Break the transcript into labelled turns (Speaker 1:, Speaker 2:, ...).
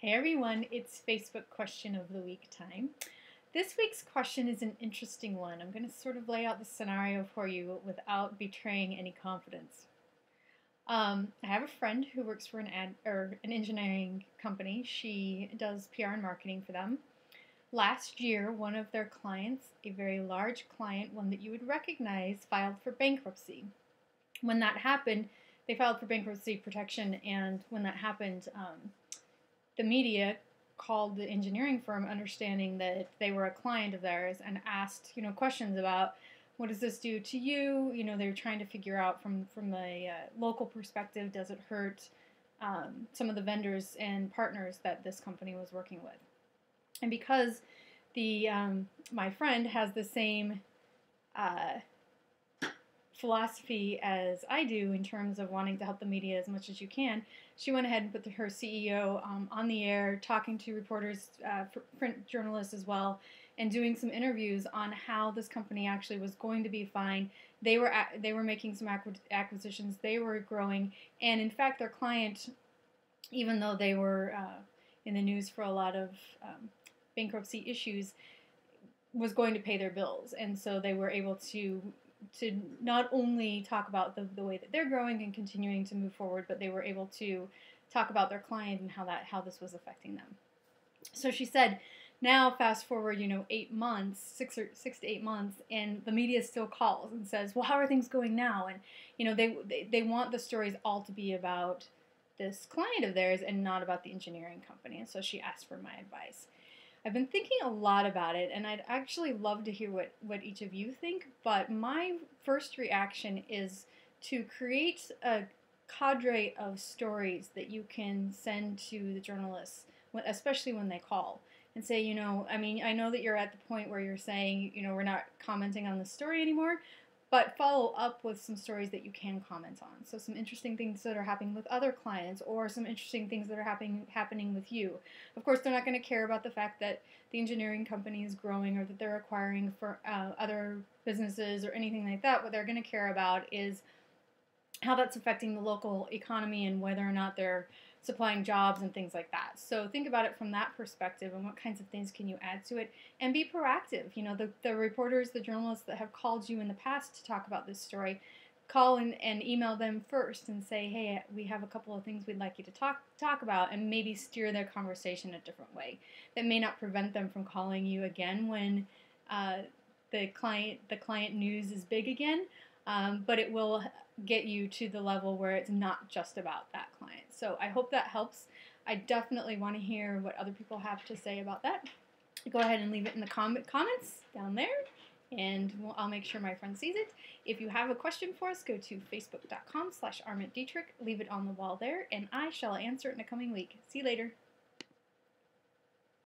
Speaker 1: Hey everyone, it's Facebook question of the week time. This week's question is an interesting one. I'm going to sort of lay out the scenario for you without betraying any confidence. I have a friend who works for an engineering company. She does PR and marketing for them. Last year, one of their clients, a very large client, one that you would recognize, filed for bankruptcy. When that happened, they filed for bankruptcy protection, and when that happened, the media called the engineering firm, understanding that they were a client of theirs, and asked, questions about what does this do to you? They were trying to figure out from a local perspective, does it hurt some of the vendors and partners that this company was working with? And because the my friend has the same philosophy as I do in terms of wanting to help the media as much as you can, she went ahead and put her CEO on the air, talking to reporters, print journalists as well, and doing some interviews on how this company actually was going to be fine. They were making some acquisitions, they were growing, and in fact their client, even though they were in the news for a lot of bankruptcy issues, was going to pay their bills, and so they were able to not only talk about the way that they're growing and continuing to move forward, but they were able to talk about their client and how this was affecting them. So she said, now fast forward, 8 months, 6 to 8 months, and the media still calls and says, well, how are things going now? And they want the stories all to be about this client of theirs and not about the engineering company. And so she asked for my advice. I've been thinking a lot about it, and I'd actually love to hear what each of you think, but my first reaction is to create a cadre of stories that you can send to the journalists, especially when they call, and say, I know that you're at the point where you're saying, we're not commenting on the story anymore, but follow up with some stories that you can comment on. So some interesting things that are happening with other clients, or some interesting things that are happening with you. Of course, they're not going to care about the fact that the engineering company is growing or that they're acquiring for other businesses or anything like that. What they're going to care about is how that's affecting the local economy and whether or not they're supplying jobs and things like that. So think about it from that perspective and what kinds of things can you add to it, and be proactive. The reporters, the journalists that have called you in the past to talk about this story, call and email them first and say, hey, we have a couple of things we'd like you to talk about, and maybe steer their conversation a different way. That may not prevent them from calling you again when the client news is big again, but it will get you to the level where it's not just about that client. So I hope that helps. I definitely want to hear what other people have to say about that. Go ahead and leave it in the comments down there, and I'll make sure my friend sees it. If you have a question for us, go to facebook.com/armentdietrich, leave it on the wall there, and I shall answer it in a coming week. See you later.